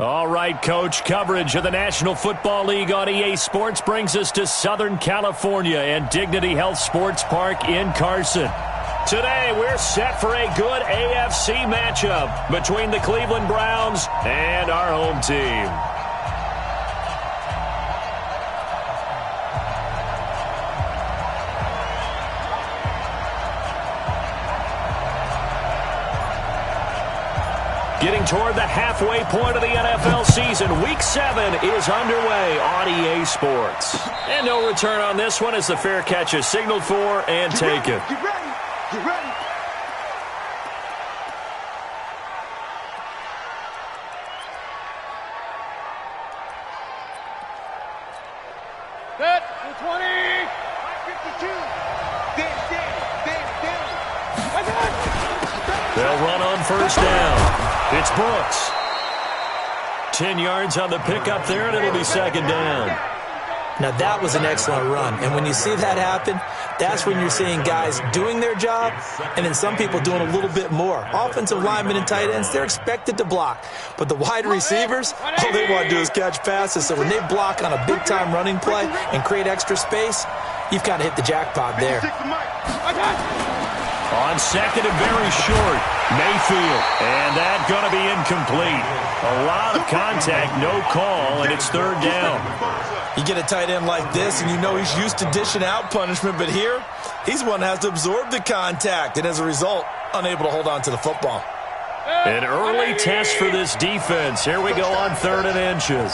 All right, Coach, coverage of the National Football League on EA Sports brings us to Southern California and Dignity Health Sports Park in Carson. Today, we're set for a good AFC matchup between the Cleveland Browns and our home team. Getting toward the halfway point of the NFL season, Week 7 is underway on EA Sports. And no return on this one as the fair catch is signaled for and taken. Get ready. Get ready. Set. 20. 52. They'll run on first down. It's Brooks. 10 yards on the pickup there, and it'll be second down. Now, that was an excellent run. And when you see that happen, that's when you're seeing guys doing their job and then some people doing a little bit more. Offensive linemen and tight ends, they're expected to block. But the wide receivers, all they want to do is catch passes. So when they block on a big-time running play and create extra space, you've kind of hit the jackpot there. On second and very short, Mayfield. And that's going to be incomplete. A lot of contact, no call, and it's third down. You get a tight end like this, and you know he's used to dishing out punishment, but here, he's the one that has to absorb the contact, and as a result, unable to hold on to the football. An early test for this defense. Here we go on third and inches.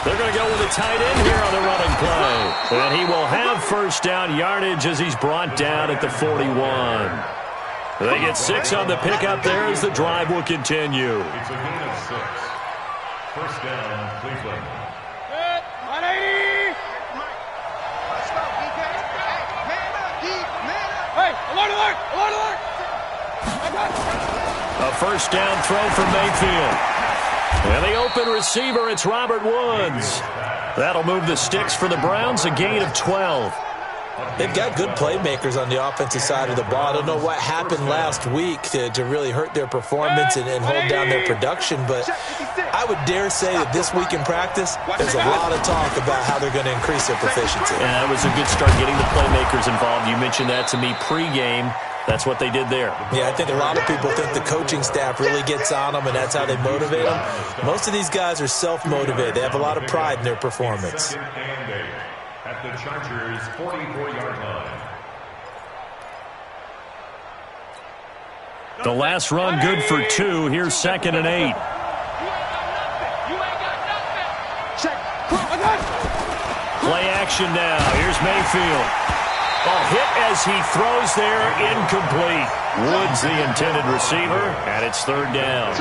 They're going to go with a tight end here on the running play. And he will have first down yardage as he's brought down at the 41. They get 6 on the pickup there as the drive will continue. It's a gain of 6. First down, Cleveland. 180. Hey, alert. A first down throw for Mayfield. And the open receiver, it's Robert Woods. That'll move the sticks for the Browns, a gain of 12. They've got good playmakers on the offensive side of the ball. I don't know what happened last week to really hurt their performance and hold down their production, but I would dare say that this week in practice, there's a lot of talk about how they're going to increase their proficiency. And that was a good start getting the playmakers involved. You mentioned that to me pregame. That's what they did there. Yeah, I think a lot of people think the coaching staff really gets on them, and that's how they motivate them. Most of these guys are self-motivated. They have a lot of pride in their performance. At the Chargers' 44-yard line. The last run good for 2. Here's second and 8. Play action now. Here's Mayfield. Hit as he throws there, incomplete. Woods, the intended receiver, and it's third down.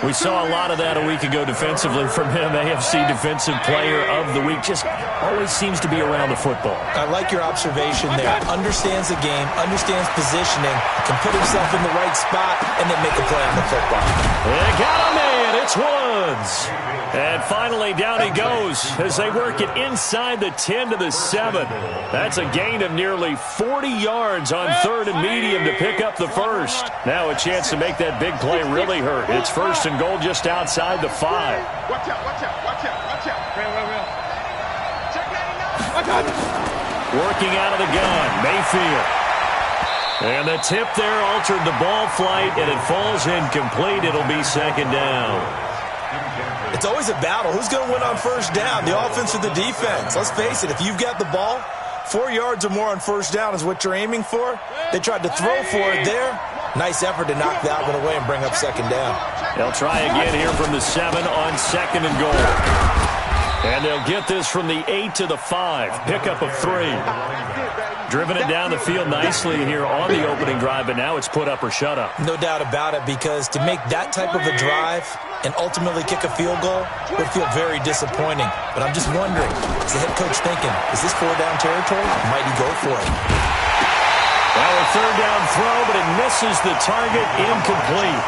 We saw a lot of that a week ago defensively from him. AFC Defensive Player of the Week. Just always seems to be around the football. I like your observation there. Understands the game, understands positioning, can put himself in the right spot, and then make a play on the football. They got a man. It's Woods. And finally, down he goes as they work it inside the 10 to the 7. That's a gain of nearly 40 yards on third and medium to pick up the first. Now a chance to make that big play really hurt. It's first and goal just outside the 5. Watch out. Working out of the gun, Mayfield. And the tip there altered the ball flight, and it falls incomplete. It'll be second down. It's always a battle. Who's going to win on first down, the offense or the defense? Let's face it, if you've got the ball, 4 yards or more on first down is what you're aiming for. They tried to throw for it there. Nice effort to knock that one away and bring up second down. They'll try again here from the 7 on second and goal. And they'll get this from the 8 to the 5. Pickup of 3. Driven it down the field nicely here on the opening drive, but now it's put up or shut up. No doubt about it, because to make that type of a drive and ultimately kick a field goal would feel very disappointing. But I'm just wondering, is the head coach thinking, is this 4-down territory? Might he go for it? Well, a third down throw, but it misses the target, incomplete.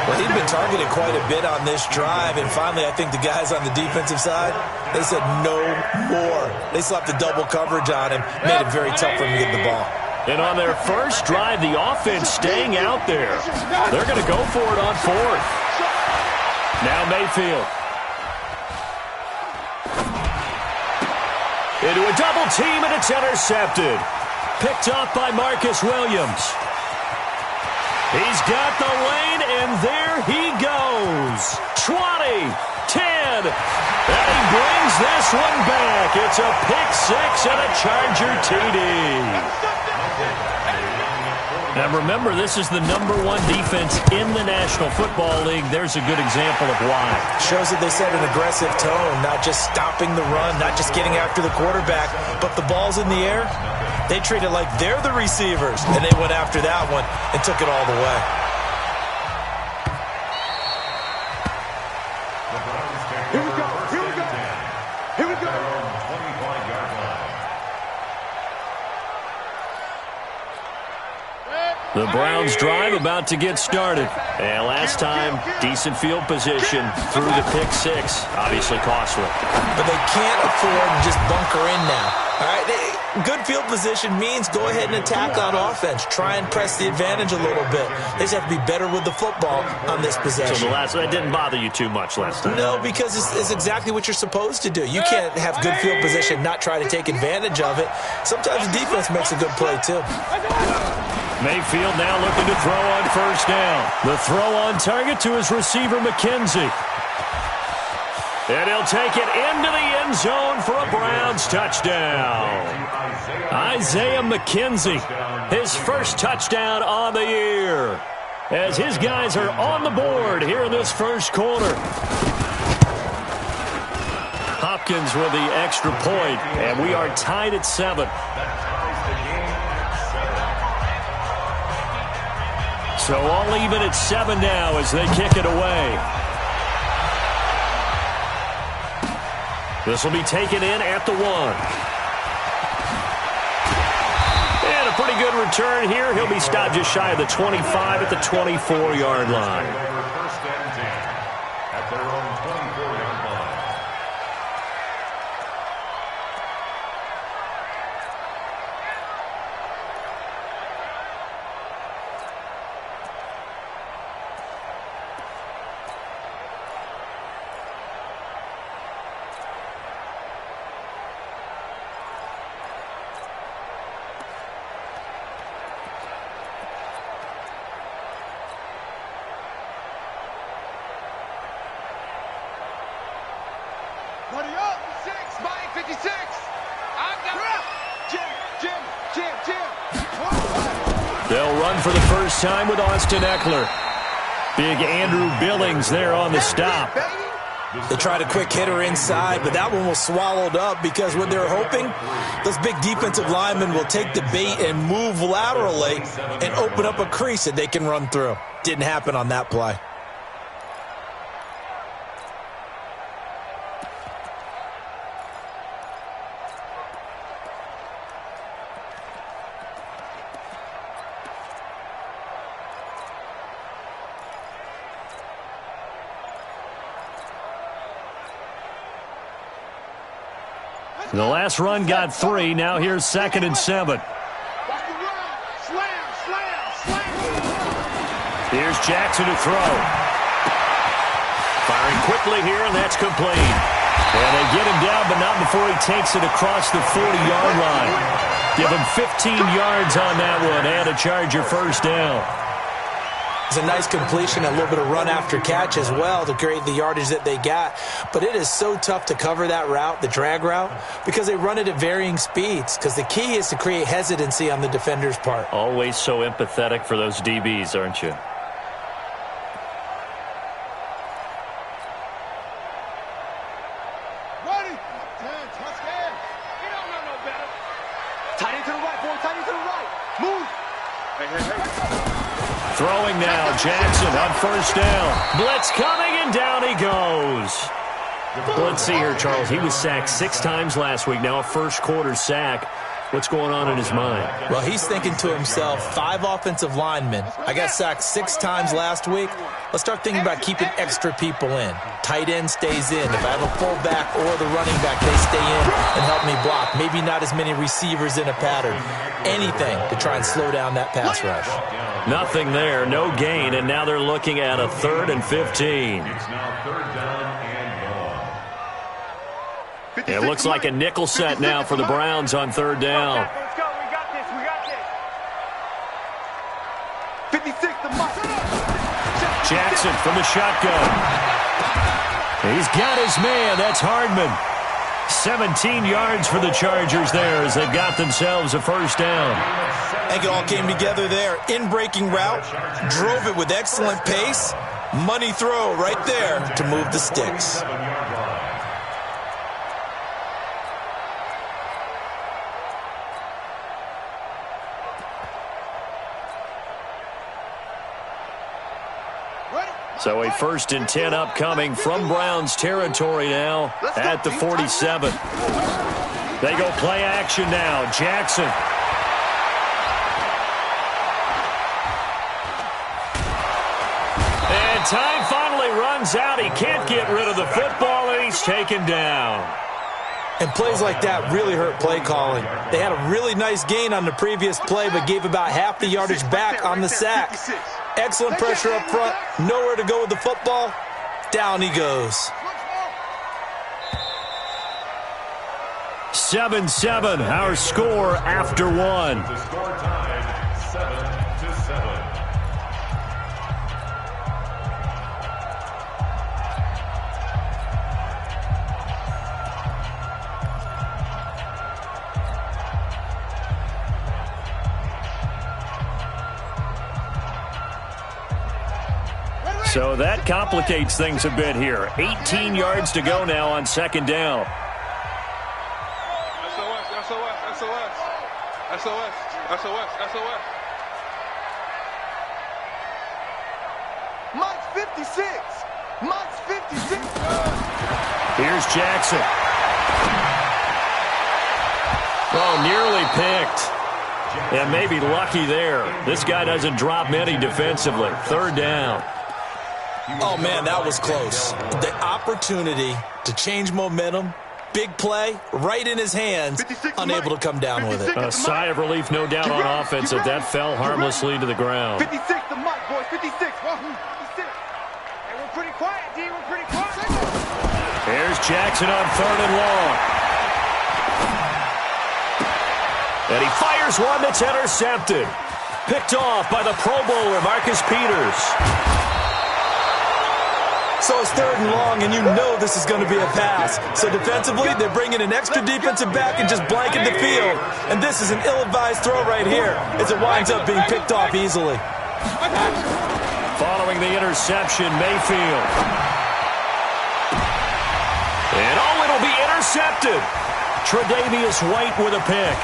Well, he'd been targeted quite a bit on this drive, and finally I think the guys on the defensive side, they said no more. They slapped the double coverage on him, made it very tough for him to get the ball. And on their first drive, the offense staying out there. They're going to go for it on fourth. Now Mayfield. Into a double team, and it's intercepted. Picked off by Marcus Williams. He's got the lane, and there he goes. 20, 10, and he brings this one back. It's a pick-6 and a Charger TD. Now remember, this is the #1 defense in the National Football League. There's a good example of why. Shows that they set an aggressive tone, not just stopping the run, not just getting after the quarterback, but the ball's in the air. They treat it like they're the receivers, and they went after that one and took it all the way. Here we go. Here we go. Here we go. The Browns drive about to get started. And last time, decent field position through the pick-6. Obviously costly. But they can't afford to just bunker in now. All right, good field position means go ahead and attack on offense. Try and press the advantage a little bit. They just have to be better with the football on this possession. So that didn't bother you too much last time? No, because it's exactly what you're supposed to do. You can't have good field position, not try to take advantage of it. Sometimes the defense makes a good play, too. Mayfield now looking to throw on first down. The throw on target to his receiver, McKenzie. And he'll take it into the end zone for a Browns touchdown. Isaiah McKenzie, his first touchdown on the year, as his guys are on the board here in this first quarter. Hopkins with the extra point, and we are tied at 7. So all even at 7 now as they kick it away. This will be taken in at the 1. And a pretty good return here. He'll be stopped just shy of the 25 at the 24-yard line. First and 10 at their own 24-yard line. Buddy up. 6, Mike 56. I got Jim. They'll run for the first time with Austin Eckler. Big Andrew Billings there on the stop. They tried a quick hitter inside, but that one was swallowed up because what they're hoping, those big defensive linemen will take the bait and move laterally and open up a crease that they can run through. Didn't happen on that play. The last run got 3. Now here's 2nd and 7. Here's Jackson to throw. Firing quickly here, and that's complete. And they get him down, but not before he takes it across the 40-yard line. Give him 15 yards on that one, and a Charger first down. It's a nice completion, a little bit of run after catch as well to create the yardage that they got. But it is so tough to cover that route, the drag route, because they run it at varying speeds. Because the key is to create hesitancy on the defender's part. Always so empathetic for those DBs, aren't you? Ready. 10, touchdown. He don't know no better. Tight end to the right, boy. Tight end to the right. Move. Hey. Throwing now, Jackson on first down. Blitz coming, and down he goes. Let's see here, Charles. He was sacked 6 times last week. Now a first quarter sack. What's going on in his mind? Well, he's thinking to himself, 5 offensive linemen. I got sacked 6 times last week. Let's start thinking about keeping extra people in. Tight end stays in. If I have a fullback or the running back, they stay in and help me block. Maybe not as many receivers in a pattern. Anything to try and slow down that pass rush. Nothing there, no gain, and now they're looking at a 3rd and 15. It's now 3rd down and long. It looks like a nickel set now for the Browns on 3rd down. Let's go. We got this. We got this. 56, the mark. Jackson from the shotgun. He's got his man. That's Hardman. 17 yards for the Chargers there as they've got themselves a 1st down. I think it all came together there. In-breaking route, drove it with excellent pace. Money throw right there to move the sticks. So a 1st and 10 upcoming from Browns territory now at the 47. They go play action now. Jackson. And time finally runs out. He can't get rid of the football, and he's taken down. And plays like that really hurt play calling. They had a really nice gain on the previous play, but gave about half the yardage back on the sack. Excellent pressure up front. Nowhere to go with the football. Down he goes. 7-7, our score after 1. The score tied 7-7. So that complicates things a bit here. 18 yards to go now on 2nd down. SOS. Mike's 56. Mike's 56. Here's Jackson. Oh, nearly picked. And maybe lucky there. This guy doesn't drop many defensively. 3rd down. Oh, man, that was close. The opportunity to change momentum, big play, right in his hands, unable to come down with it. A sigh of relief, no doubt, on offense that that fell harmlessly to the ground. 56, the mark, boys. 56. 56. Hey, we're pretty quiet, D. We're pretty quiet. Here's Jackson on 3rd and long. And he fires one that's intercepted. Picked off by the Pro Bowler, Marcus Peters. So it's 3rd and long, and you know this is going to be a pass. So defensively, they're bringing an extra defensive back and just blanket the field. And this is an ill-advised throw right here as it winds up being picked off easily. Following the interception, Mayfield. And oh, it'll be intercepted. Tre'Davious White with a pick.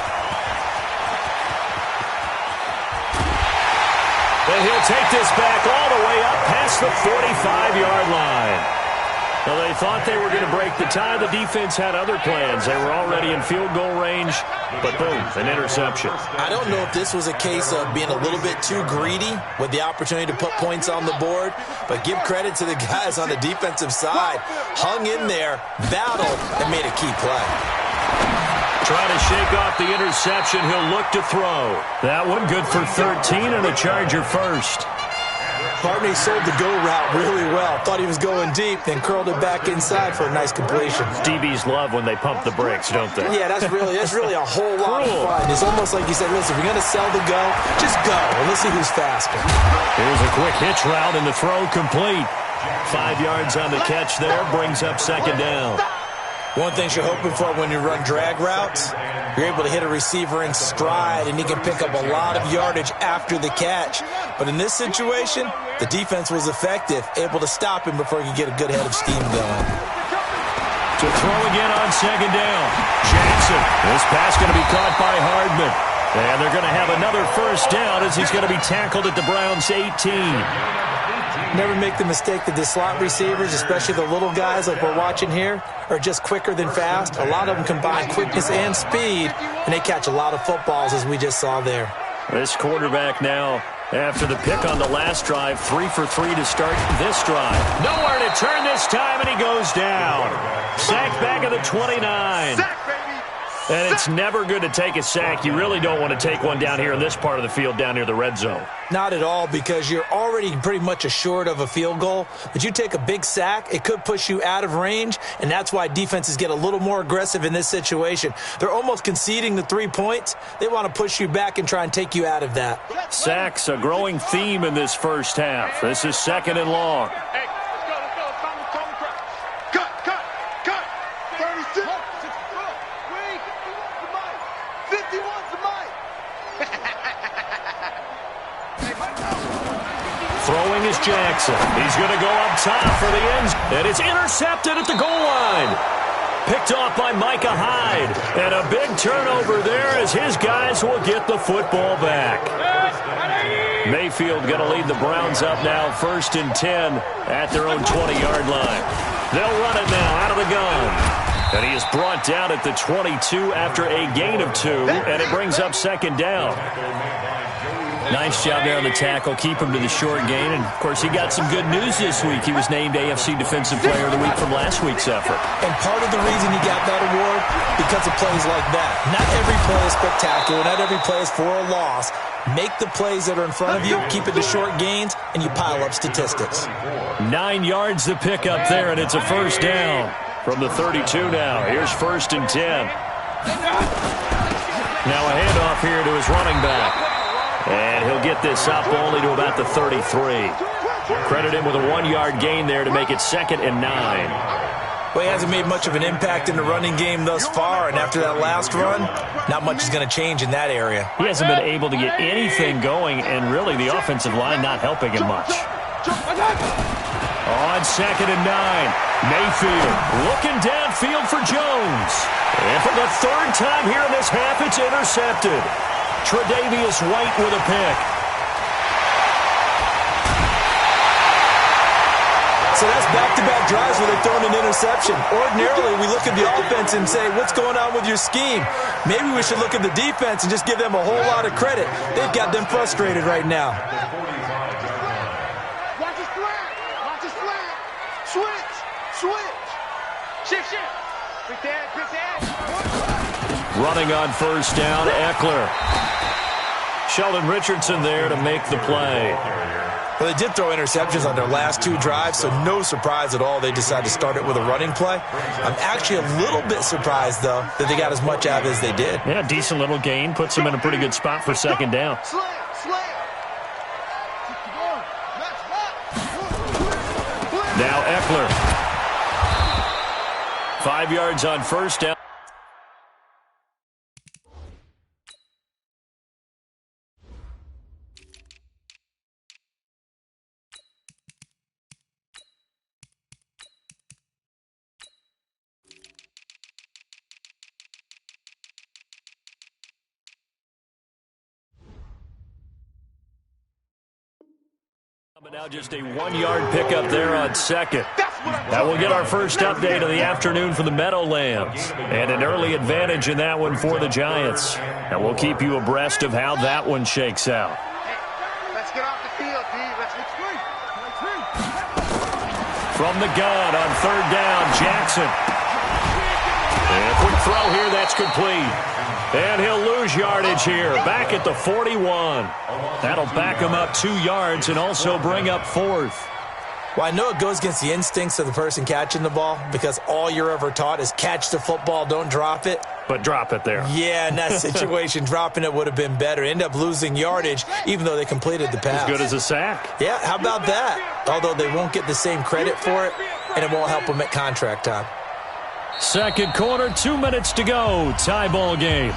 And he'll take this back all the way up past the 45-yard line. Well, they thought they were going to break the tie. The defense had other plans. They were already in field goal range, but boom, an interception. I don't know if this was a case of being a little bit too greedy with the opportunity to put points on the board, but give credit to the guys on the defensive side. Hung in there, battled, and made a key play. Trying to shake off the interception. He'll look to throw. That one good for 13 and a Charger 1st. Hartney sold the go route really well. Thought he was going deep, then curled it back inside for a nice completion. DBs love when they pump the brakes, don't they? Yeah, that's really a whole lot of fun. It's almost like you said, listen, if you're going to sell the go, just go, and let's see who's faster. Here's a quick hitch route, and the throw complete. 5 yards on the catch there, brings up 2nd down. One thing you're hoping for when you run drag routes, you're able to hit a receiver in stride, and he can pick up a lot of yardage after the catch. But in this situation, the defense was effective, able to stop him before he could get a good head of steam going. To throw again on 2nd down. Jackson. This pass going to be caught by Hardman. And they're going to have another 1st down as he's going to be tackled at the Browns' 18. Never make the mistake that the slot receivers, especially the little guys like we're watching here, are just quicker than fast. A lot of them combine quickness and speed, and they catch a lot of footballs, as we just saw there. This quarterback now, after the pick on the last drive, 3 for 3 to start this drive. Nowhere to turn this time, and he goes down. Sacked back at the 29. And it's never good to take a sack. You really don't want to take one down here in this part of the field, down near the red zone. Not at all, because you're already pretty much assured of a field goal. But you take a big sack, it could push you out of range, and that's why defenses get a little more aggressive in this situation. They're almost conceding the 3 points. They want to push you back and try and take you out of that. Sacks, a growing theme in this first half. This is 2nd and long. Throwing is Jackson. He's going to go up top for the end. And it's intercepted at the goal line. Picked off by Micah Hyde. And a big turnover there as his guys will get the football back. Mayfield going to lead the Browns up now, 1st and 10 at their own 20-yard line. They'll run it now out of the gun. And he is brought down at the 22 after a gain of 2. And it brings up 2nd down. Nice job there on the tackle. Keep him to the short gain. And, of course, he got some good news this week. He was named AFC Defensive Player of the Week from last week's effort. And part of the reason he got that award, because of plays like that. Not every play is spectacular. Not every play is for a loss. Make the plays that are in front of you, keep it to short gains, and you pile up statistics. 9 yards to pick up there, and it's a 1st down from the 32 now. Here's 1st and 10. Now a handoff here to his running back. And he'll get this up only to about the 33. Credit him with a 1-yard gain there to make it 2nd and 9. Well, he hasn't made much of an impact in the running game thus far, and after that last run, not much is going to change in that area. He hasn't been able to get anything going, and really the offensive line not helping him much. On 2nd and 9, Mayfield looking downfield for Jones. And for the 3rd time here in this half, it's intercepted. Tre'Davious White with a pick. So that's back-to-back drives where they've thrown an interception. Ordinarily, we look at the offense and say, what's going on with your scheme? Maybe we should look at the defense and just give them a whole lot of credit. They've got them frustrated right now. Watch his slant. Watch his slant. Switch. Switch. Shift. Quick dad. Running on 1st down, Eckler. Sheldon Richardson there to make the play. Well, they did throw interceptions on their last 2 drives, so no surprise at all they decided to start it with a running play. I'm actually a little bit surprised, though, that they got as much out as they did. Yeah, decent little gain. Puts them in a pretty good spot for 2nd down. Now Eckler. 5 yards on 1st down. Now just a 1-yard pickup there on 2nd. That will get our first update of the afternoon for the Meadowlands. And an early advantage in that one for the Giants. And we'll keep you abreast of how that one shakes out. Let's get off the field, D. Let's retreat. From the gun on 3rd down, Jackson. And a quick throw here, that's complete. And he'll lose yardage here, back at the 41. That'll back him up 2 yards and also bring up 4th. Well, I know it goes against the instincts of the person catching the ball because all you're ever taught is catch the football, don't drop it. But drop it there. Yeah, in that situation, dropping it would have been better. End up losing yardage, even though they completed the pass. As good as a sack. Yeah, how about that? Although they won't get the same credit for it, and it won't help them at contract time. 2nd quarter, 2 minutes to go. Tie ball game.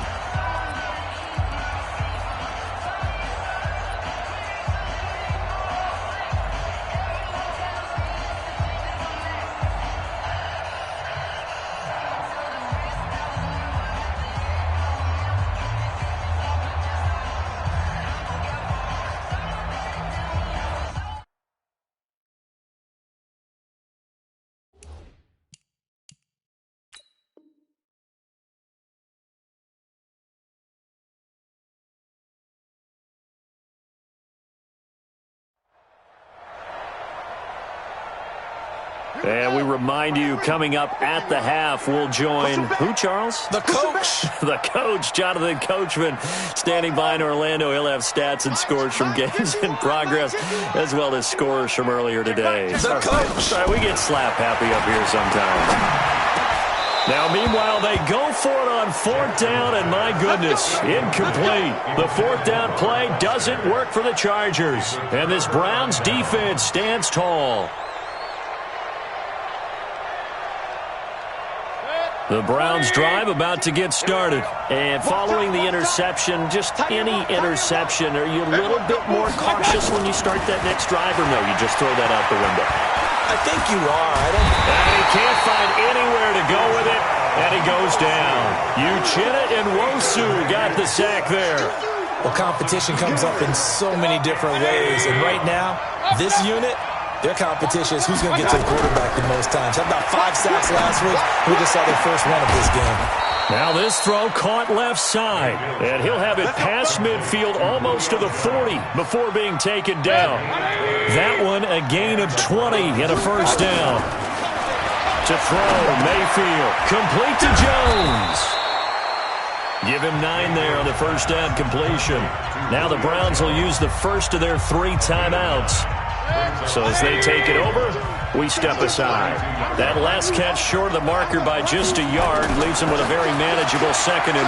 And we remind you, coming up at the half, we'll join who, Charles? The coach. The coach, Jonathan Coachman, standing by in Orlando. He'll have stats and scores from games in progress, as well as scores from earlier today. The coach. Sorry, we get slap happy up here sometimes. Now, meanwhile, they go for it on fourth down, and my goodness, incomplete. The fourth down play doesn't work for the Chargers, and this Browns defense stands tall. The Browns drive about to get started. And following the interception, just any interception, are you a little bit more cautious when you start that next drive, or no, you just throw that out the window? I think you are. And he can't find anywhere to go with it, and he goes down. Uchenna and Wosu got the sack there. Well, competition comes up in so many different ways, and right now, this unit, their competition is who's going to get to the quarterback the most times. Had about 5 sacks last week. We just saw their first one of this game. Now this throw caught left side, and he'll have it past midfield almost to the 40 before being taken down. That one a gain of 20 and a first down. To throw, Mayfield, complete to Jones. Give him 9 there on the first down completion. Now the Browns will use the first of their 3 timeouts. So as they take it over, we step aside. That last catch short of the marker by just a yard leaves him with a very manageable 2nd and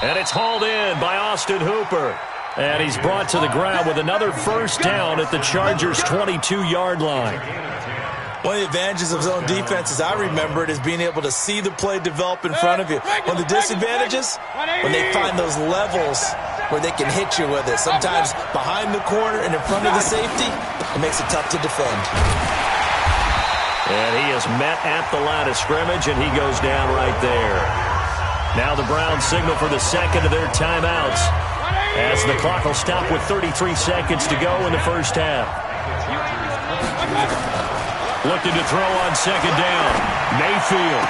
1. And it's hauled in by Austin Hooper. And he's brought to the ground with another first down at the Chargers' 22-yard line. One of the advantages of zone defense, as I remember it, is being able to see the play develop in front of you. One of the disadvantages, when they find those levels where they can hit you with it. Sometimes behind the corner and in front of the safety, it makes it tough to defend. And he is met at the line of scrimmage, and he goes down right there. Now the Browns signal for the second of their timeouts, as the clock will stop with 33 seconds to go in the first half. Looking to throw on second down. Mayfield.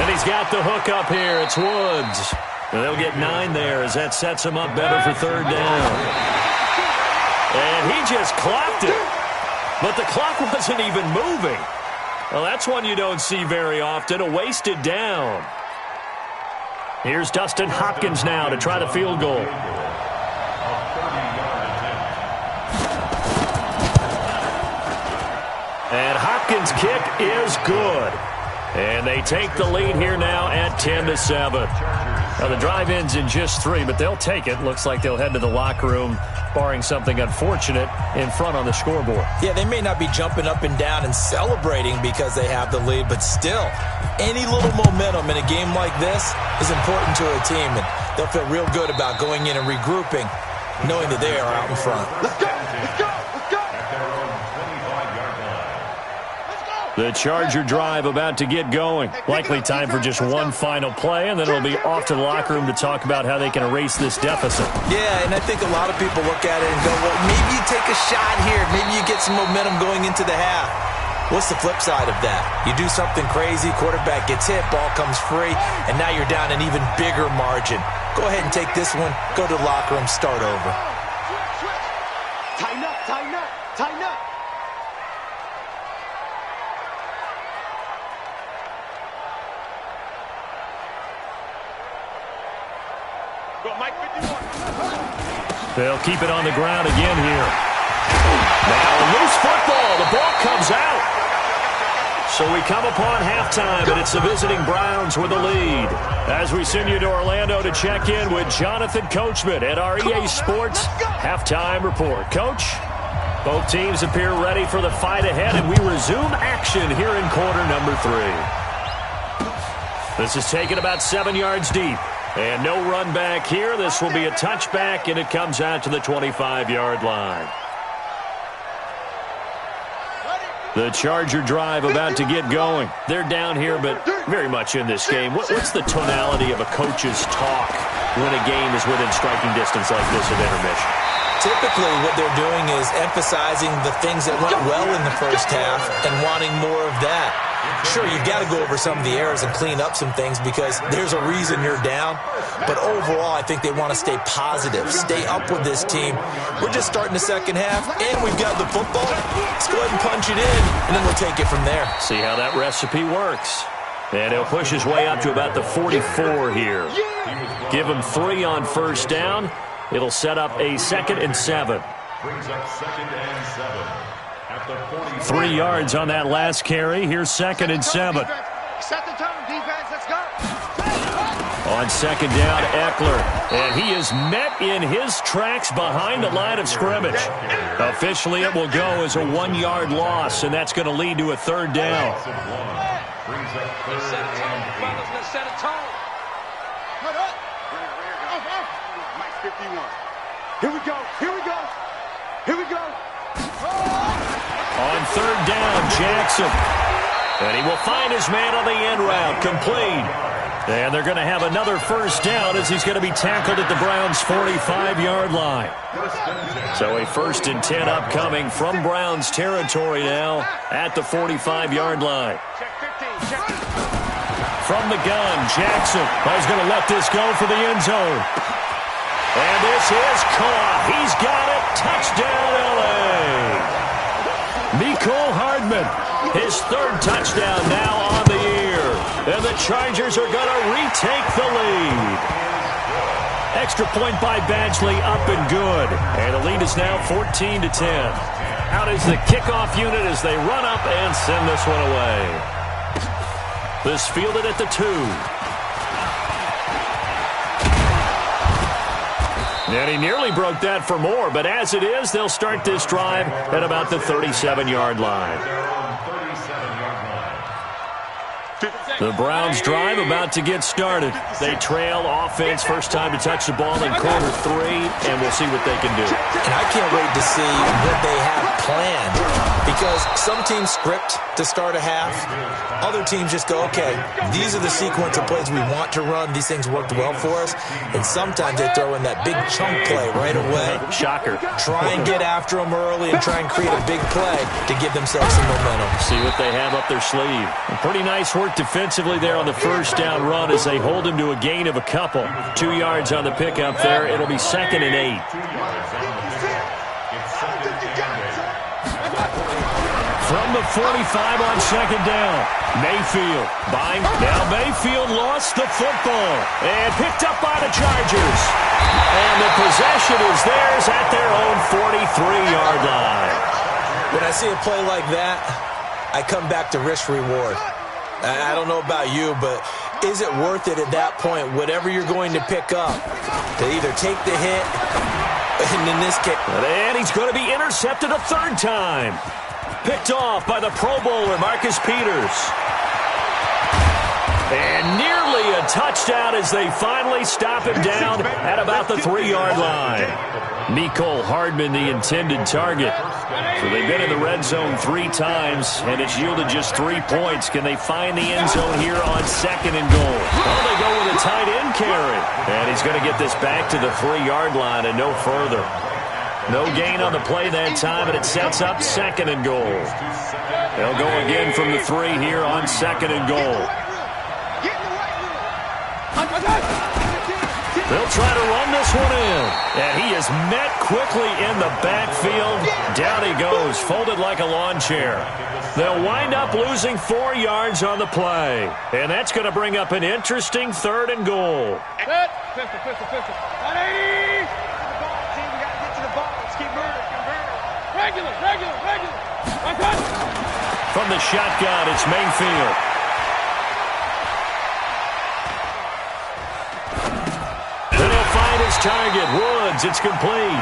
And he's got the hook up here. It's Woods. And they'll get 9 there as that sets him up better for third down. And he just clocked it. But the clock wasn't even moving. Well, that's one you don't see very often. A wasted down. Here's Dustin Hopkins now to try the field goal. And Hopkins' kick is good. And they take the lead here now at 10-7. Now the drive ends in just 3, but they'll take it. Looks like they'll head to the locker room, barring something unfortunate in front on the scoreboard. Yeah, they may not be jumping up and down and celebrating because they have the lead, but still, any little momentum in a game like this is important to a team, and they'll feel real good about going in and regrouping, knowing that they are out in front. Let's go! Let's go! Let's go! The Charger drive about to get going. Likely time for just one final play, and then it'll be off to the locker room to talk about how they can erase this deficit. Yeah, and I think a lot of people look at it and go, well, maybe you take a shot here. Maybe you get some momentum going into the half. What's the flip side of that? You do something crazy, quarterback gets hit, ball comes free, and now you're down an even bigger margin. Go ahead and take this one, go to the locker room, start over. Tighten up, tighten up, tighten up. They'll keep it on the ground again here. Now a loose football. The ball comes out. So we come upon halftime, and it's the visiting Browns with the lead. As we send you to Orlando to check in with Jonathan Coachman at our EA Sports Halftime Report. Coach, both teams appear ready for the fight ahead, and we resume action here in quarter number 3. This is taken about 7 yards deep. And no run back here. This will be a touchback, and it comes out to the 25-yard line. The Charger drive about to get going. They're down here, but very much in this game. What's the tonality of a coach's talk when a game is within striking distance like this at intermission? Typically, what they're doing is emphasizing the things that went well in the first half and wanting more of that. Sure, you've got to go over some of the errors and clean up some things because there's a reason you're down. But overall, I think they want to stay positive, stay up with this team. We're just starting the second half, and we've got the football. Let's go ahead and punch it in, and then we'll take it from there. See how that recipe works. And he'll push his way up to about the 44 here. Give him 3 on first down. It'll set up a 2nd and 7. Brings up 2nd and 7 at the 40. 3 yards on that last carry. Here's 2nd and 7. Set the tone, defense. Let's go. On 2nd down, Eckler. And he is met in his tracks behind the line of scrimmage. Officially, it will go as a 1-yard loss, and that's going to lead to a 3rd down. Brings up 3rd and 8. Let's set a tone. Cut up. Mike 51. Here we go. Here we go. Here we go. On 3rd down, Jackson. And he will find his man on the end route, complete. And they're going to have another 1st down as he's going to be tackled at the Browns' 45-yard line. So a 1st and 10 upcoming from Browns territory now at the 45-yard line. From the gun, Jackson is going to let this go for the end zone. And this is caught. He's got it. Touchdown, L.A. Mecole Hardman, his 3rd touchdown now on the year. And the Chargers are going to retake the lead. Extra point by Badgley, up and good. And the lead is now 14-10. Out is the kickoff unit as they run up and send this one away. This fielded at the 2. And he nearly broke that for more, but as it is, they'll start this drive at about the 37-yard line. The Browns drive about to get started. They trail offense, first time to touch the ball in quarter 3, and we'll see what they can do. And I can't wait to see what they have planned, because some teams script to start a half. Other teams just go, okay, these are the sequence of plays we want to run. These things worked well for us. And sometimes they throw in that big chunk play right away. Shocker. Try and get after them early and try and create a big play to give themselves some momentum. See what they have up their sleeve. Pretty nice work defensively there on the 1st down run as they hold him to a gain of a couple. 2 yards on the pickup there. It'll be 2nd and 8. From the 45 on 2nd down, Mayfield buying. Now Mayfield lost the football and picked up by the Chargers. And the possession is theirs at their own 43-yard line. When I see a play like that, I come back to risk-reward. I don't know about you, but is it worth it at that point, whatever you're going to pick up, to either take the hit, and in this case... And he's going to be intercepted a 3rd time. Picked off by the Pro Bowler, Marcus Peters. And nearly a touchdown as they finally stop him down at about the 3-yard line. Mecole Hardman, the intended target. So they've been in the red zone 3 times, and it's yielded just 3 points. Can they find the end zone here on 2nd and goal? Well, they go with a tight end carry. And he's going to get this back to the 3-yard line and no further. No gain on the play that time, and it sets up 2nd and goal. They'll go again from the 3 here on 2nd and goal. They'll try to run this one in. And he is met quickly in the backfield. Down he goes, folded like a lawn chair. They'll wind up losing 4 yards on the play. And that's going to bring up an interesting 3rd and goal. Pistol. 180. Regular. From the shotgun, it's Mayfield. Then he'll find his target, Woods. It's complete.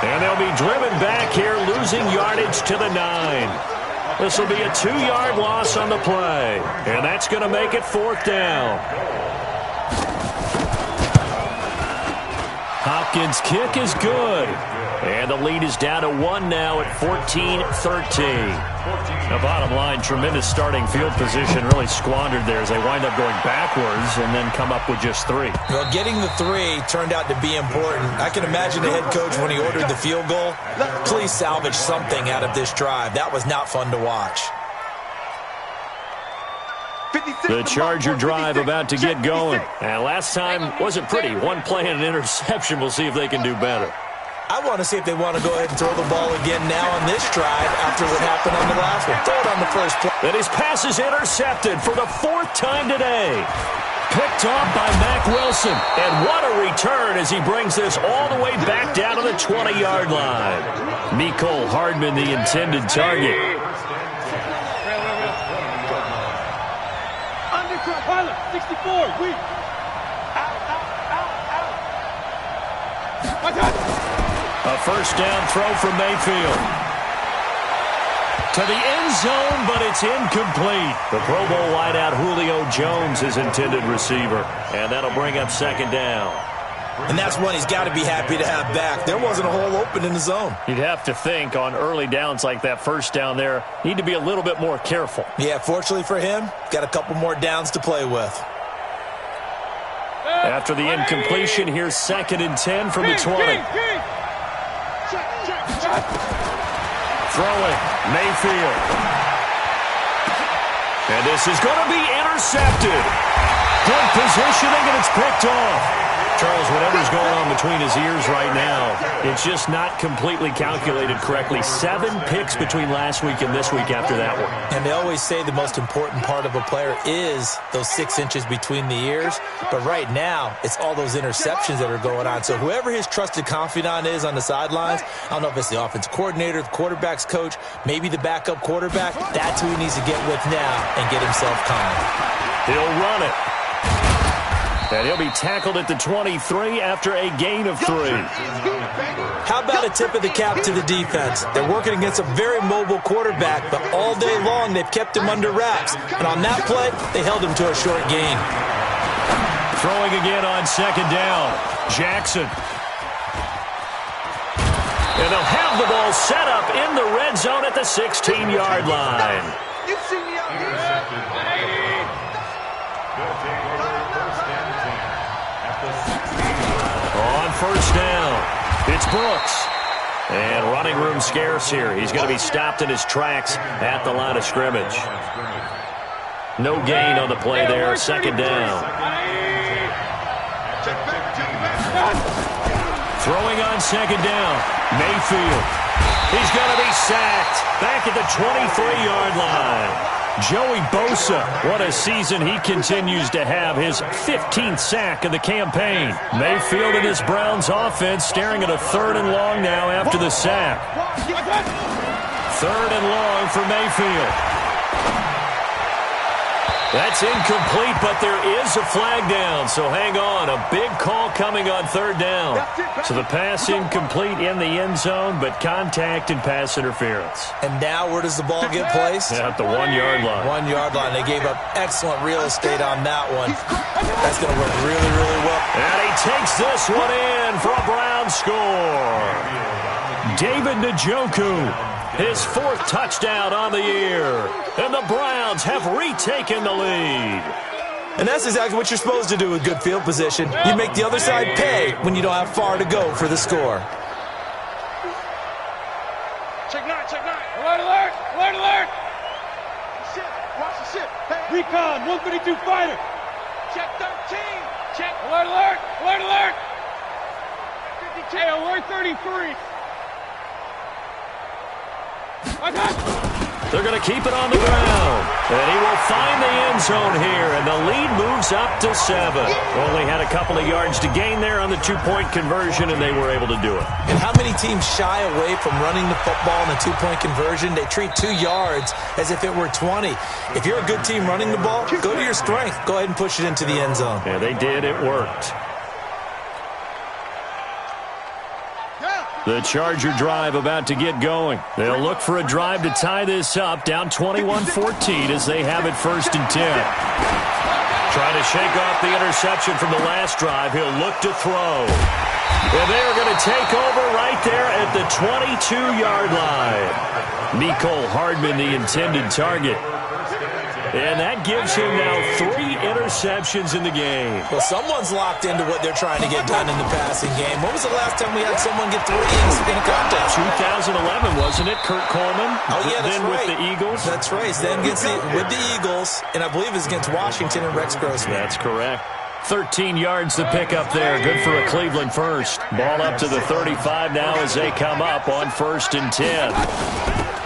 And they'll be driven back here, losing yardage to the 9. This will be a 2-yard loss on the play. And that's going to make it 4th down. Hopkins' kick is good. And the lead is down to 1 now at 14-13. The bottom line, tremendous starting field position, really squandered there as they wind up going backwards and then come up with just 3. Well, getting the 3 turned out to be important. I can imagine the head coach when he ordered the field goal. Please salvage something out of this drive. That was not fun to watch. The Charger drive about to get going. And last time wasn't pretty. One play and an interception. We'll see if they can do better. I want to see if they want to go ahead and throw the ball again now on this drive after what happened on the last one. Throw it on the first play. And his pass is intercepted for the 4th time today. Picked off by Mack Wilson. And what a return as he brings this all the way back down to the 20-yard line. Mecole Hardman, the intended target. Undercut, 64, weak. A first down throw from Mayfield. To the end zone, but it's incomplete. The Pro Bowl wideout Julio Jones is intended receiver. And that'll bring up 2nd down. And that's one he's got to be happy to have back. There wasn't a hole open in the zone. You'd have to think on early downs like that first down there, need to be a little bit more careful. Yeah, fortunately for him, got a couple more downs to play with. After the incompletion, here's 2nd and 10 from the 20. Throwing, Mayfield. And this is going to be intercepted. Good positioning, and it's picked off. Charles, whatever's going on between his ears right now, it's just not completely calculated correctly. 7 picks between last week and this week after that one. And they always say the most important part of a player is those 6 inches between the ears. But right now, it's all those interceptions that are going on. So whoever his trusted confidant is on the sidelines, I don't know if it's the offensive coordinator, the quarterback's coach, maybe the backup quarterback, that's who he needs to get with now and get himself calm. He'll run it. And he'll be tackled at the 23 after a gain of 3. How about a tip of the cap to the defense? They're working against a very mobile quarterback, but all day long they've kept him under wraps. And on that play, they held him to a short gain. Throwing again on 2nd down. Jackson. And they'll have the ball set up in the red zone at the 16-yard line. You see me out here. On 1st down, it's Brooks. And running room scarce here. He's going to be stopped in his tracks at the line of scrimmage. No gain on the play there. 2nd down. Throwing on 2nd down, Mayfield. He's going to be sacked back at the 23-yard line. Joey Bosa, what a season he continues to have, his 15th sack of the campaign. Mayfield and his Browns offense staring at a 3rd and long now after the sack. 3rd and long for Mayfield. That's incomplete, but there is a flag down, so hang on. A big call coming on 3rd down. So the pass incomplete in the end zone, but contact and pass interference. And now where does the ball get placed? At the 1-yard line. 1-yard line. They gave up excellent real estate on that one. That's going to work really, really well. And he takes this one in for a Brown score. David Njoku. His 4th touchdown on the year. And the Browns have retaken the lead. And that's exactly what you're supposed to do with good field position. You make the other side pay when you don't have far to go for the score. Check 9, check 9. Alert, alert, alert, alert. Shit, watch the shit. Hey. Recon, 152 fighter. Check 13. Check. Alert, alert, alert, alert. 50K, alert 33. They're going to keep it on the ground. And he will find the end zone here. And the lead moves up to 7. Only had a couple of yards to gain there on the 2-point conversion, and they were able to do it. And how many teams shy away from running the football in the 2-point conversion? They treat 2 yards as if it were 20. If you're a good team running the ball, go to your strength. Go ahead and push it into the end zone. Yeah, they did. It worked. The Charger drive about to get going. They'll look for a drive to tie this up, down 21-14 as they have it 1st and 10. Trying to shake off the interception from the last drive. He'll look to throw. And they're going to take over right there at the 22-yard line. Mecole Hardman, the intended target. And that gives him now 3 interceptions in the game. Well, someone's locked into what they're trying to get done in the passing game. When was the last time we had someone get 3 in a contest? 2011, wasn't it? Kurt Coleman. Oh, yeah, that's then right. With the Eagles. That's right. Then with the Eagles, and I believe it's against Washington and Rex Grossman. That's correct. 13 yards to pick up there. Good for a Cleveland first. Ball up to the 35 now as they come up on 1st and 10.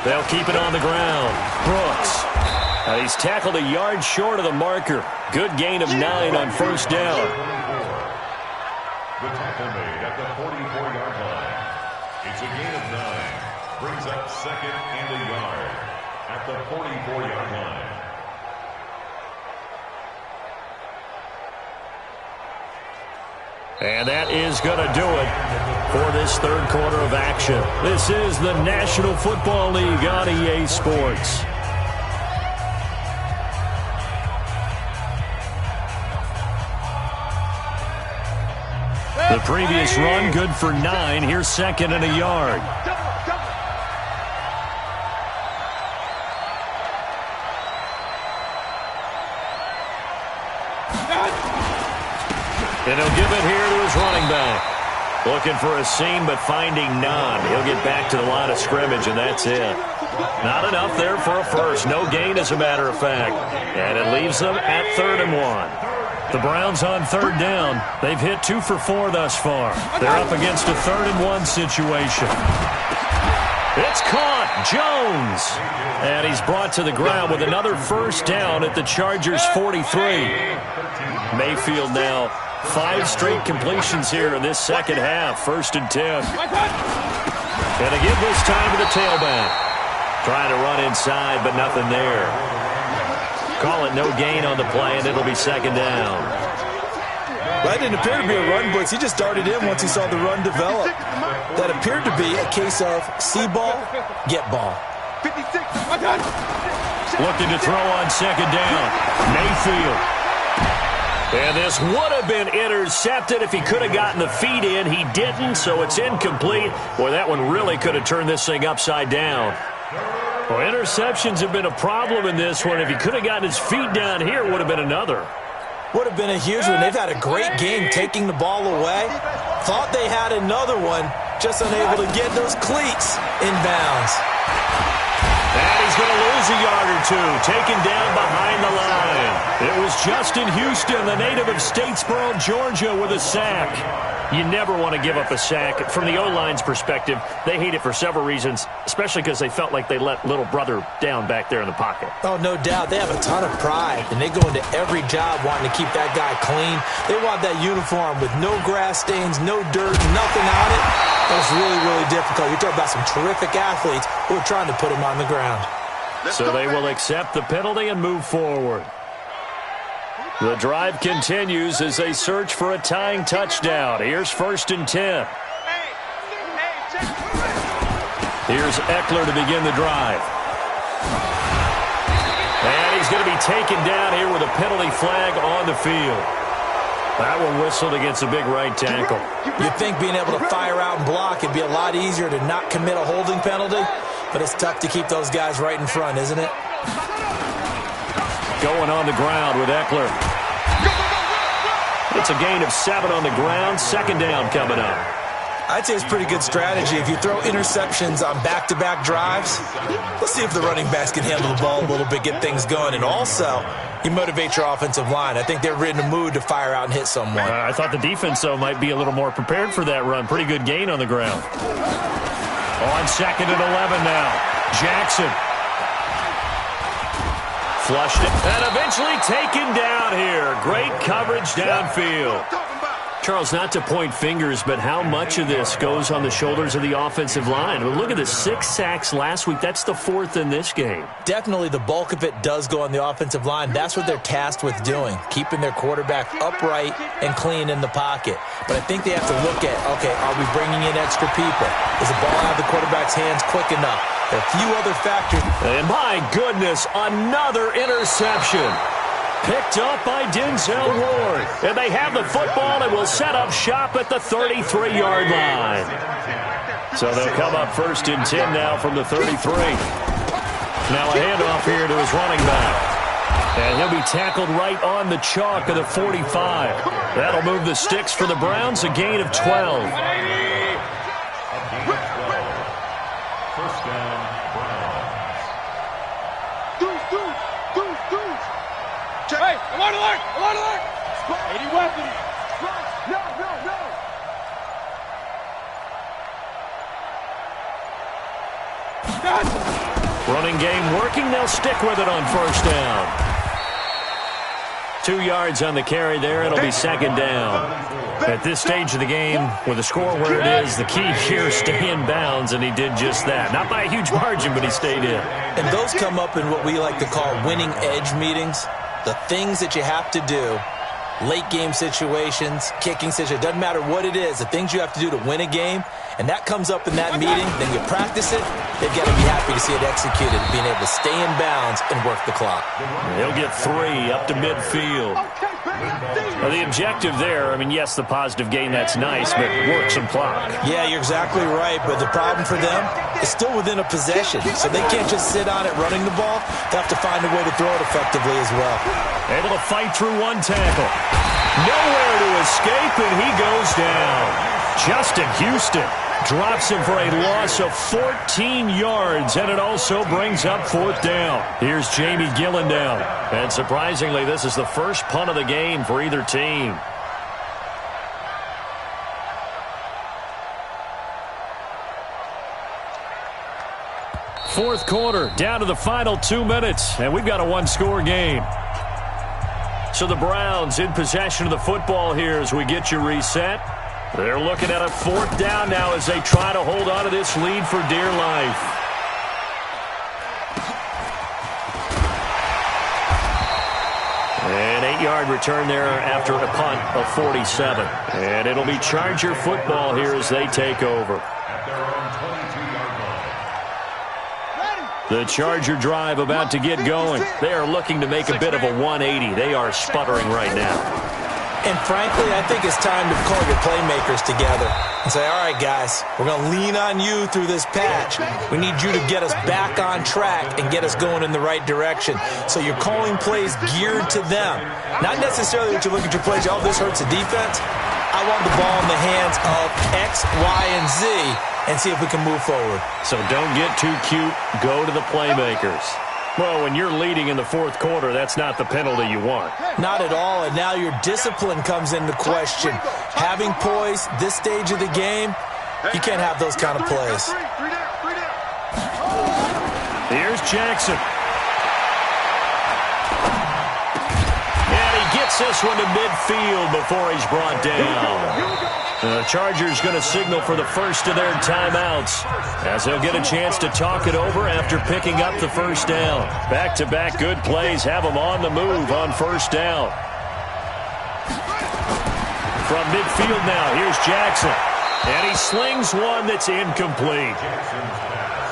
They'll keep it on the ground. Brooks. He's tackled a yard short of the marker. Good gain of 9 on 1st down. The tackle made at the 44-yard line. It's a gain of 9. Brings up 2nd and a yard at the 44-yard line. And that is going to do it for this 3rd quarter of action. This is the National Football League on EA Sports. The previous run, good for 9. Here's 2nd and a yard. And he'll give it here to his running back. Looking for a seam, but finding none. He'll get back to the line of scrimmage, and that's it. Not enough there for a first. No gain, as a matter of fact. And it leaves them at 3rd and 1. The Browns on 3rd down. They've hit 2 for 4 thus far. They're up against a 3rd and 1 situation. It's caught. Jones. And he's brought to the ground with another first down at the Chargers' 43. Mayfield now 5 straight completions here in this second half. 1st and 10. And again this time to the tailback. Trying to run inside, but nothing there. Call it no gain on the play, and it'll be 2nd down. That didn't appear to be a run blitz. He just darted in once he saw the run develop. That appeared to be a case of see ball, get ball. Looking to throw on 2nd down. Mayfield. And this would have been intercepted if he could have gotten the feet in. He didn't, so it's incomplete. Boy, that one really could have turned this thing upside down. Well, interceptions have been a problem in this one. If he could have gotten his feet down here, it would have been another. Would have been a huge one. They've had a great game taking the ball away. Thought they had another one, just unable to get those cleats in bounds. And he's going to lose a yard or 2, taken down behind the line. It was Justin Houston, the native of Statesboro, Georgia, with a sack. You never want to give up a sack. From the O-line's perspective, they hate it for several reasons, especially because they felt like they let little brother down back there in the pocket. Oh, no doubt. They have a ton of pride, and they go into every job wanting to keep that guy clean. They want that uniform with no grass stains, no dirt, nothing on it. That was really, really difficult. You're talking about some terrific athletes who are trying to put him on the ground. So they will accept the penalty and move forward. The drive continues as they search for a tying touchdown. Here's 1st and 10. Here's Eckler to begin the drive. And he's going to be taken down here with a penalty flag on the field. That one whistled against a big right tackle. You'd think being able to fire out and block, it'd be a lot easier to not commit a holding penalty, but it's tough to keep those guys right in front, isn't it? Going on the ground with Eckler. It's a gain of 7 on the ground. 2nd down coming up. I'd say it's pretty good strategy. If you throw interceptions on back-to-back drives, let's see if the running backs can handle the ball a little bit, get things going, and also you motivate your offensive line. I think they're in a mood to fire out and hit someone. I thought the defense, though, might be a little more prepared for that run. Pretty good gain on the ground. On 2nd and 11 now. Jackson. Flushed it, and eventually taken down here. Great coverage downfield. Charles, not to point fingers, but how much of this goes on the shoulders of the offensive line? I mean, look at the 6 sacks last week. That's the 4th in this game. Definitely the bulk of it does go on the offensive line. That's what they're tasked with doing, keeping their quarterback upright and clean in the pocket. But I think they have to look at, okay, are we bringing in extra people? Is the ball out of the quarterback's hands quick enough? There are a few other factors. And my goodness, another interception. Picked up by Denzel Ward. And they have the football and will set up shop at the 33-yard line. So they'll come up 1st and 10 now from the 33. Now a handoff here to his running back. And he'll be tackled right on the chalk of the 45. That'll move the sticks for the Browns, a gain of 12. First down, Browns. Deuce. Hey, alert, alert, alert, alert. 80 weapons. No. Running game working. They'll stick with it on first down. 2 yards on the carry there. It'll be second down. At this stage of the game, with the score where it is, the key here is stay in bounds, and he did just that. Not by a huge margin, but he stayed in. And those come up in what we like to call winning edge meetings. The things that you have to do, late game situations, kicking situations, doesn't matter what it is, the things you have to do to win a game, and that comes up in that meeting, then you practice it, they've got to be happy to see it executed, being able to stay in bounds and work the clock. He'll get 3 up to midfield. Well, the objective there, I mean, yes, the positive gain, that's nice, but work some clock. Yeah, you're exactly right, but the problem for them is still within a possession, so they can't just sit on it running the ball. They have to find a way to throw it effectively as well. Able to fight through one tackle. Nowhere to escape, and he goes down. Justin Houston drops him for a loss of 14 yards, and it also brings up fourth down. Here's Jamie Gillen down. And surprisingly, this is the first punt of the game for either team. Fourth quarter, down to the final 2 minutes, and we've got a one-score game. So the Browns in possession of the football here as we get you reset. They're looking at a fourth down now as they try to hold on to this lead for dear life. An 8-yard return there after a punt of 47. And it'll be Charger football here as they take over. At their own 22-yard line. The Charger drive about to get going. They are looking to make a bit of a 180. They are sputtering right now. And frankly, I think it's time to call your playmakers together and say, all right, guys, we're going to lean on you through this patch. We need you to get us back on track and get us going in the right direction. So you're calling plays geared to them. Not necessarily that you look at your plays, oh, this hurts the defense. I want the ball in the hands of X, Y, and Z and see if we can move forward. So don't get too cute. Go to the playmakers. Well, when you're leading in the fourth quarter, that's not the penalty you want. Not at all, and now your discipline comes into question. Having poise this stage of the game, you can't have those kind of plays. Here's Jackson. And he gets this one to midfield before he's brought down. The Chargers going to signal for the first of their timeouts as they'll get a chance to talk it over after picking up the first down. Back-to-back good plays have them on the move on first down. From midfield now, here's Jackson. And he slings one that's incomplete.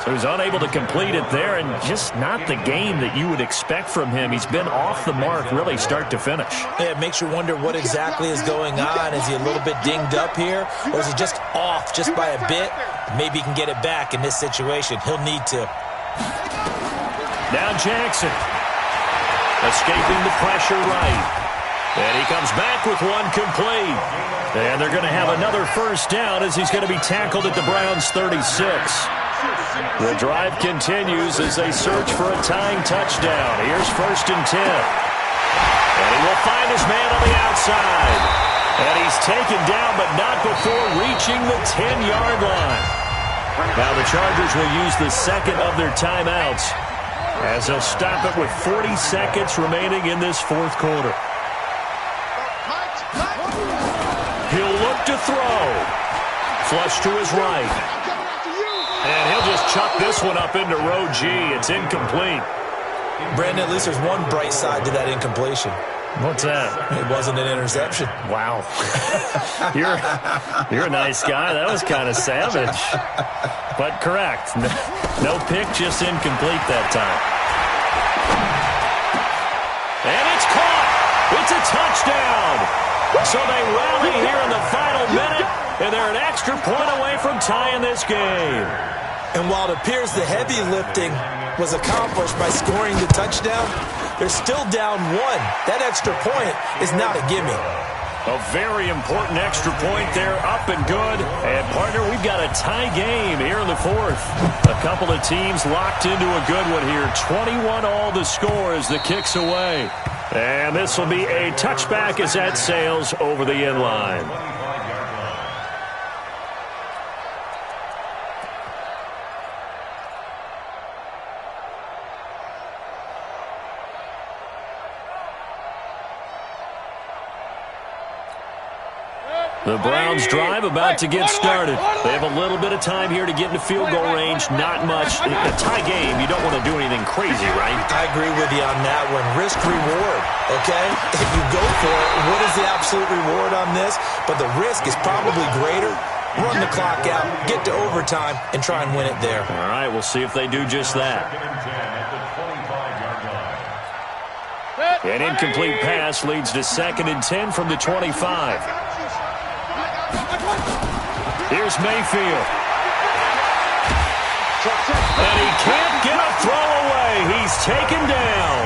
So he's unable to complete it there, and just not the game that you would expect from him. He's been off the mark really start to finish. Yeah, it makes you wonder what exactly is going on. Is he a little bit dinged up here, or is he just off just by a bit? Maybe he can get it back in this situation. He'll need to. Now Jackson. Escaping the pressure right. And he comes back with one complete. And they're going to have another first down as he's going to be tackled at the Browns' 36. The drive continues as they search for a tying touchdown. Here's first and 10. And he will find his man on the outside. And he's taken down, but not before reaching the 10-yard line. Now the Chargers will use the second of their timeouts as they'll stop it with 40 seconds remaining in this fourth quarter. He'll look to throw. Flush to his right. And he'll just chuck this one up into row G. It's incomplete. Brandon, at least there's one bright side to that incompletion. What's that? It wasn't an interception. Wow. You're a nice guy. That was kind of savage. But correct. No pick, just incomplete that time. And it's caught. It's a touchdown. So they rally here in the final minute, and they're an extra point away from tying this game. And while it appears the heavy lifting was accomplished by scoring the touchdown, they're still down 1. That extra point is not a gimme. A very important extra point there, up and good. And, partner, we've got a tie game here in the 4th. A couple of teams locked into a good one here. 21 all the score as the kick's away. And this will be a touchback as that sails over the end line. The Browns drive about to get started. They have a little bit of time here to get into field goal range. Not much. In a tie game, you don't want to do anything crazy, right? I agree with you on that one. Risk-reward, okay? If you go for it, what is the absolute reward on this? But the risk is probably greater. Run the clock out, get to overtime, and try and win it there. All right, we'll see if they do just that. An incomplete pass leads to 2nd and 10 from the 25. Here's Mayfield. And he can't get a throw away. He's taken down.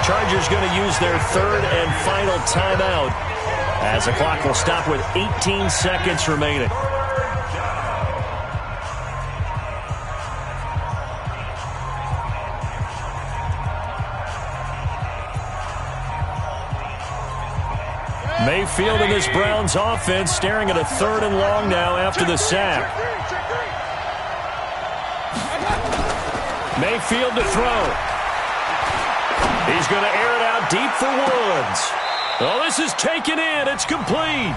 Chargers going to use their 3rd and final timeout as the clock will stop with 18 seconds remaining. Mayfield and this Browns offense staring at a 3rd and long now after the sack. Mayfield to throw. He's going to air it out deep for Woods. Oh, this is taken in. It's complete.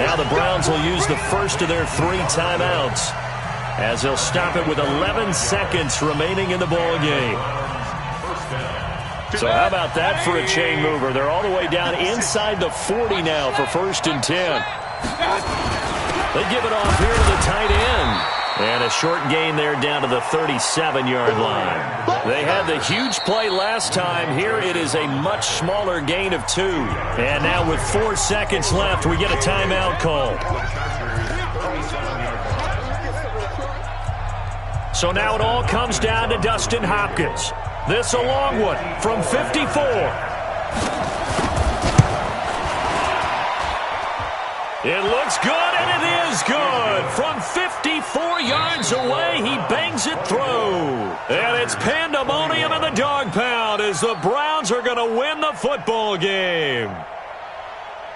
Now the Browns will use the first of their 3 timeouts as they'll stop it with 11 seconds remaining in the ball game. So how about that for a chain mover? They're all the way down inside the 40 now for 1st and 10. They give it off here to the tight end. And a short gain there down to the 37-yard line. They had the huge play last time. Here it is a much smaller gain of 2. And now with 4 seconds left, we get a timeout call. So now it all comes down to Dustin Hopkins. This a long one from 54. It looks good, and it is good. From 54 yards away, he bangs it through. And it's pandemonium in the dog pound as the Browns are going to win the football game.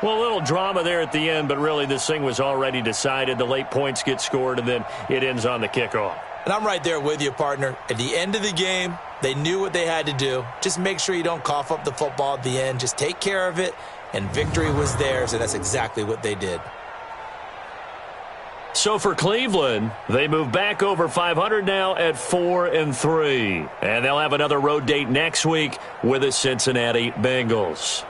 Well, a little drama there at the end, but really this thing was already decided. The late points get scored, and then it ends on the kickoff. And I'm right there with you, partner. At the end of the game, they knew what they had to do. Just make sure you don't cough up the football at the end. Just take care of it, and victory was theirs, and that's exactly what they did. So for Cleveland, they move back over 500 now at 4-3. And they'll have another road date next week with the Cincinnati Bengals.